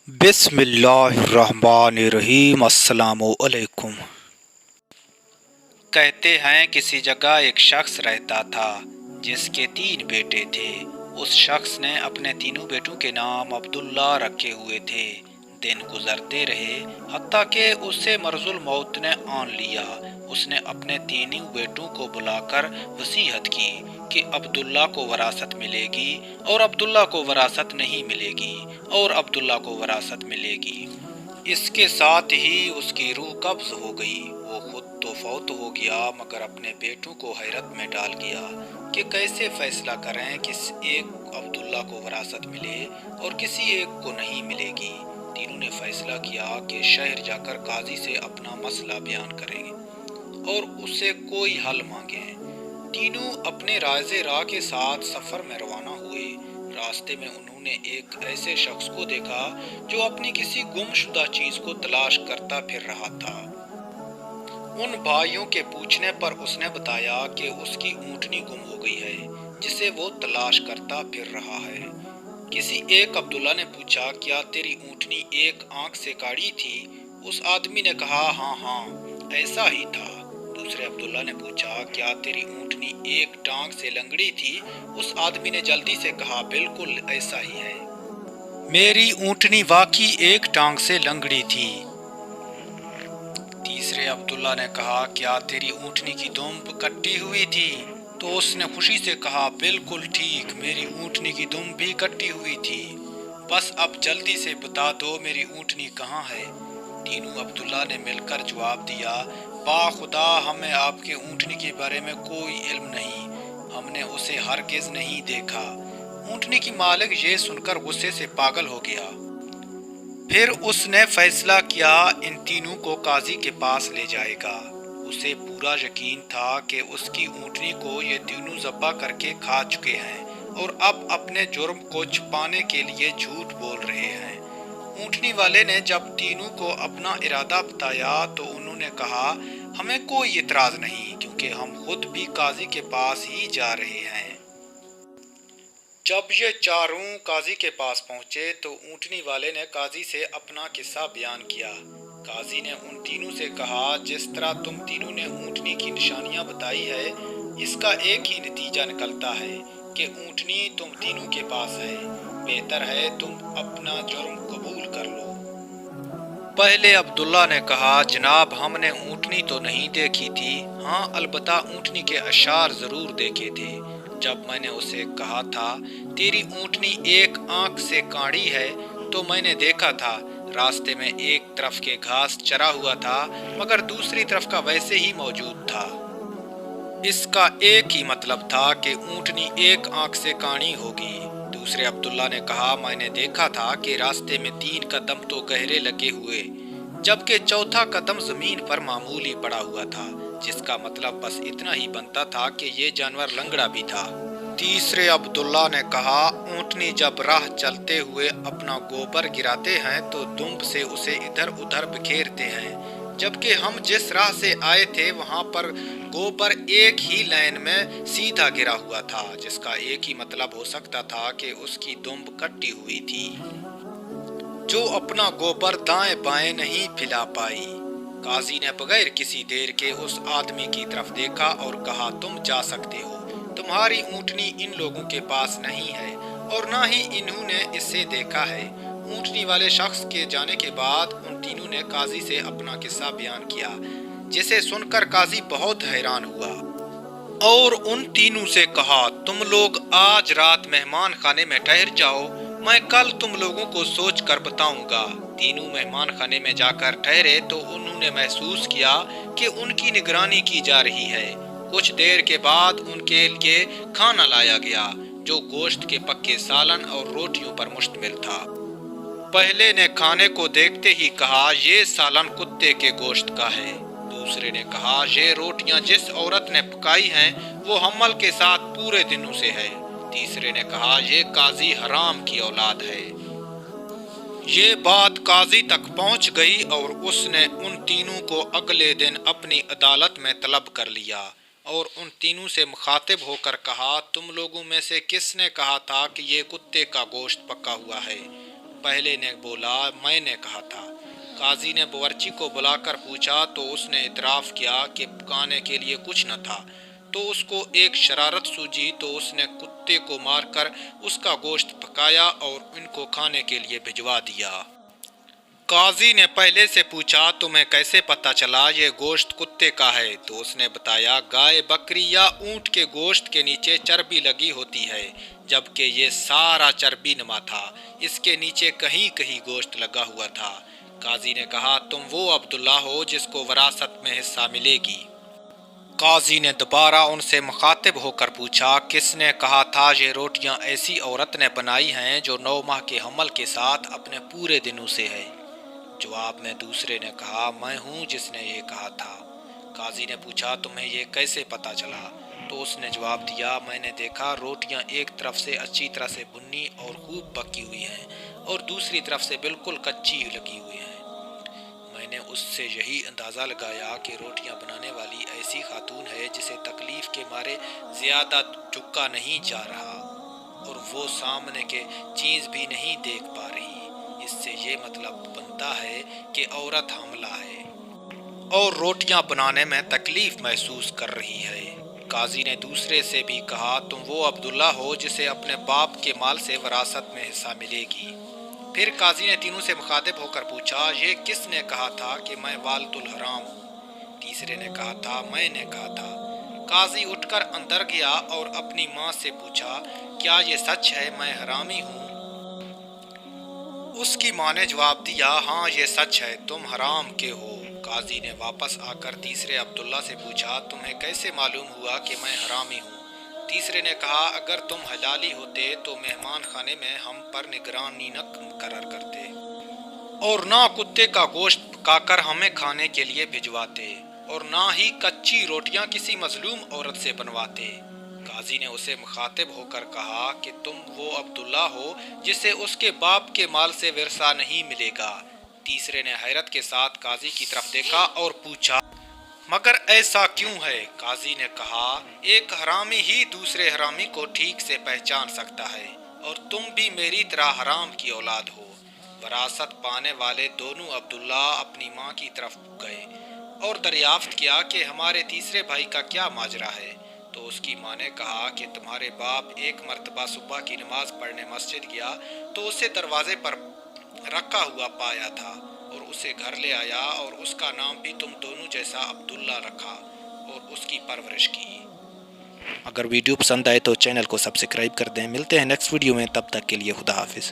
बिस्मिल्लाहिर्रहमानिर्रहीम। अस्सलामुअलैकुम। कहते हैं किसी जगह एक शख्स रहता था जिसके 3 बेटे थे। उस शख्स ने अपने तीनों बेटों के नाम अब्दुल्ला रखे हुए थे। दिन गुजरते रहे हत्ता कि उसे मरजुल मौत ने आन लिया। उसने अपने तीनों बेटों को बुलाकर वसीयत की कि अब्दुल्ला को वरासत मिलेगी और अब्दुल्ला को वरासत नहीं मिलेगी और अब्दुल्ला को वरासत मिलेगी। इसके साथ ही उसकी रूह कब्ज हो गई। वो खुद तो फौत हो गया मगर अपने बेटों को हैरत में डाल गया कि कैसे फैसला करें किस एक अब्दुल्ला को वरासत मिले और किसी एक को नहीं मिलेगी। तीनों ने फैसला किया कि शहर जाकर काजी से अपना मसला बयान करेंगे और उससे कोई हल मांगे। तीनों अपने राज़े राह के साथ सफ़र में रवाना हुए। रास्ते में उन्होंने एक ऐसे शख्स को देखा जो अपनी किसी गुमशुदा चीज को तलाश करता फिर रहा था। उन भाइयों के पूछने पर उसने बताया कि उसकी ऊँटनी गुम हो गई है जिसे वो तलाश करता फिर रहा है। किसी एक अब्दुल्ला ने पूछा, क्या तेरी ऊँटनी एक आंख से काड़ी थी? उस आदमी ने कहा, हाँ हाँ ऐसा ही था। दूसरे अब्दुल्ला ने पूछा, क्या तेरी ऊँटनी एक टांग से लंगड़ी थी? उस आदमी ने जल्दी से कहा, बिल्कुल ऐसा ही है, मेरी ऊँटनी वाकई एक टांग से लंगड़ी थी। तीसरे अब्दुल्ला ने कहा, क्या तेरी ऊँटनी की दुम्ब कटी हुई थी? तो उसने खुशी से कहा, बिल्कुल ठीक, मेरी ऊँटनी की दुम्ब भी कटी हुई थी। बस अब जल्दी से बता दो मेरी ऊँटनी कहाँ है। तीनों अब्दुल्ला ने मिलकर जवाब दिया, बाखुदा हमें आपके ऊँटनी के बारे में कोई इल्म नहीं, हमने उसे हरगिज नहीं देखा। ऊँटनी की मालिक ये सुनकर गुस्से से पागल हो गया। फिर उसने फैसला किया इन तीनों को काजी के पास ले जाएगा। उसे पूरा यकीन था कि उसकी ऊँटनी को ये तीनों ज़ब्ह करके खा चुके हैं और अब अपने जुर्म को छुपाने के लिए झूठ बोल रहे हैं। ऊँटनी वाले ने जब तीनों को अपना इरादा बताया तो उन्होंने कहा, हमें कोई इतराज़ नहीं क्योंकि हम खुद भी काजी के पास ही जा रहे हैं। जब ये चारों काजी के पास पहुंचे तो ऊँटनी वाले ने काजी से अपना किस्सा बयान किया। काजी ने उन तीनों से कहा, जिस तरह तुम तीनों ने ऊँटनी की निशानियां बताई है, इसका एक ही नतीजा निकलता है कि ऊँटनी तुम तीनों के पास है। बेहतर है तुम अपना जुर्म कबूल कर लो। पहले अब्दुल्ला ने कहा, जनाब हमने ऊँटनी तो नहीं देखी थी, हाँ अलबत्ता ऊँटनी के अशार ज़रूर देखे थे। जब मैंने उसे कहा था तेरी ऊँटनी एक आंख से काड़ी है तो मैंने देखा था रास्ते में एक तरफ के घास चरा हुआ था मगर दूसरी तरफ का वैसे ही मौजूद था। इसका एक ही मतलब था कि ऊँटनी एक आंख से काणी होगी। दूसरे अब्दुल्ला ने कहा, मैंने देखा था कि रास्ते में 3 कदम तो गहरे लगे हुए जबकि चौथा कदम जमीन पर मामूली पड़ा हुआ था, जिसका मतलब बस इतना ही बनता था कि ये जानवर लंगड़ा भी था। तीसरे अब्दुल्ला ने कहा, ऊँटनी जब राह चलते हुए अपना गोबर गिराते हैं तो दुम्ब से उसे इधर उधर बिखेरते हैं, जबकि हम जिस राह से आए थे वहां पर गोबर एक ही लाइन में सीधा गिरा हुआ था, जिसका एक ही मतलब हो सकता था कि उसकी दुम्ब कटी हुई थी जो अपना गोबर दाएं बाएं नहीं फैला पाई। काजी ने बगैर किसी देर के उस आदमी की तरफ देखा और कहा, तुम जा सकते हो, तुम्हारी ऊँटनी इन लोगों के पास नहीं है और ना ही इन्होंने इसे देखा है। ऊँटनी वाले शख्स के जाने के बाद उन तीनों ने काजी से अपना किस्सा बयान किया, जिसे सुनकर काजी बहुत हैरान हुआ और उन तीनों से कहा, तुम लोग आज रात मेहमान खाने में ठहर जाओ, मैं कल तुम लोगों को सोच कर बताऊंगा। तीनों मेहमान खाने में जाकर ठहरे तो उन्होंने महसूस किया कि उनकी निगरानी की जा रही है। कुछ देर के बाद उनके लिए खाना लाया गया जो गोश्त के पक्के सालन और रोटियों पर मुश्तमिल था। पहले ने खाने को देखते ही कहा, ये सालन कुत्ते के गोश्त का है। दूसरे ने कहा, ये रोटियां जिस औरत ने पकाई हैं वो हमल के साथ पूरे दिनों से है। तीसरे ने कहा, ये काजी हराम की औलाद है। ये बात काजी तक पहुंच गई और उसने उन तीनों को अगले दिन अपनी अदालत में तलब कर लिया और उन तीनों से मुखातिब होकर कहा, तुम लोगों में से किसने कहा था कि ये कुत्ते का गोश्त पका हुआ है? पहले ने बोला, मैंने कहा था। काजी ने बावर्ची को बुलाकर पूछा तो उसने इतराफ़ किया कि पकाने के लिए कुछ न था। तो उसको एक शरारत सूझी तो उसने कुत्ते को मारकर उसका गोश्त पकाया और इनको खाने के लिए भिजवा दिया। काजी ने पहले से पूछा, तुम्हें कैसे पता चला ये गोश्त कुत्ते का है? तो उसने बताया, गाय, बकरी या ऊंट के गोश्त के नीचे चर्बी लगी होती है, जबकि ये सारा चर्बी नमा था, इसके नीचे कहीं कहीं गोश्त लगा हुआ था। काजी ने कहा, तुम वो अब्दुल्ला हो जिसको वरासत में हिस्सा मिलेगी। काजी ने दोबारा उनसे मुखातिब होकर पूछा, किसने कहा था ये रोटियां ऐसी औरत ने बनाई हैं जो 9 माह के हमल के साथ अपने पूरे दिनों से है? जवाब में दूसरे ने कहा, मैं हूँ जिसने ये कहा था। काजी ने पूछा, तुम्हें ये कैसे पता चला? तो उसने जवाब दिया, मैंने देखा रोटियां एक तरफ से अच्छी तरह से भुनी और खूब पकी हुई हैं और दूसरी तरफ से बिल्कुल कच्ची लगी हुई हैं। मैंने उससे यही अंदाज़ा लगाया कि रोटियां बनाने वाली ऐसी खातून है जिसे तकलीफ़ के मारे ज़्यादा झुका नहीं जा रहा और वो सामने के चीज़ भी नहीं देख पा रही। इससे ये मतलब बनता है कि औरत हामला है और रोटियां बनाने में तकलीफ महसूस कर रही है। काजी ने दूसरे से भी कहा, तुम वो अब्दुल्ला हो जिसे अपने बाप के माल से वरासत में हिस्सा मिलेगी। फिर काजी ने तीनों से मुखातिब होकर पूछा, ये किसने कहा था कि मैं वालतुल हराम हूँ? तीसरे ने कहा था, मैंने कहा था। काजी उठकर अंदर गया और अपनी माँ से पूछा, क्या ये सच है मैं हरामी हूँ? उसकी माँ ने जवाब दिया, हाँ ये सच है, तुम हराम के हो। काजी ने वापस आकर तीसरे अब्दुल्ला से पूछा, तुम्हें कैसे मालूम हुआ कि मैं हरामी हूँ? तीसरे ने कहा, अगर तुम हलाली होते तो मेहमान खाने में हम पर निगरानी न मुकर्रर करते और ना कुत्ते का गोश्त पकाकर हमें खाने के लिए भिजवाते और ना ही कच्ची रोटियां किसी मजलूम औरत से बनवाते। काजी ने उसे मुखातिब होकर कहा कि तुम वो अब्दुल्ला हो जिसे उसके बाप के माल से विरसा नहीं मिलेगा। तीसरे ने हैरत के साथ काजी की तरफ देखा और पूछा, मगर ऐसा क्यों है? काजी ने कहा, एक हरामी ही दूसरे हरामी को ठीक से पहचान सकता है और तुम भी मेरी तरह हराम की औलाद हो। वरासत पाने वाले दोनों अब्दुल्ला अपनी माँ की तरफ गए और दरियाफ्त किया कि हमारे तीसरे भाई का क्या माजरा है। तो उसकी माँ ने कहा कि तुम्हारे बाप एक मर्तबा सुबह की नमाज पढ़ने मस्जिद गया तो उसे दरवाजे पर रखा हुआ पाया था और उसे घर ले आया और उसका नाम भी तुम दोनों जैसा अब्दुल्ला रखा और उसकी परवरिश की। अगर वीडियो पसंद आए तो चैनल को सब्सक्राइब कर दें। मिलते हैं नेक्स्ट वीडियो में, तब तक के लिए खुदा हाफिज़।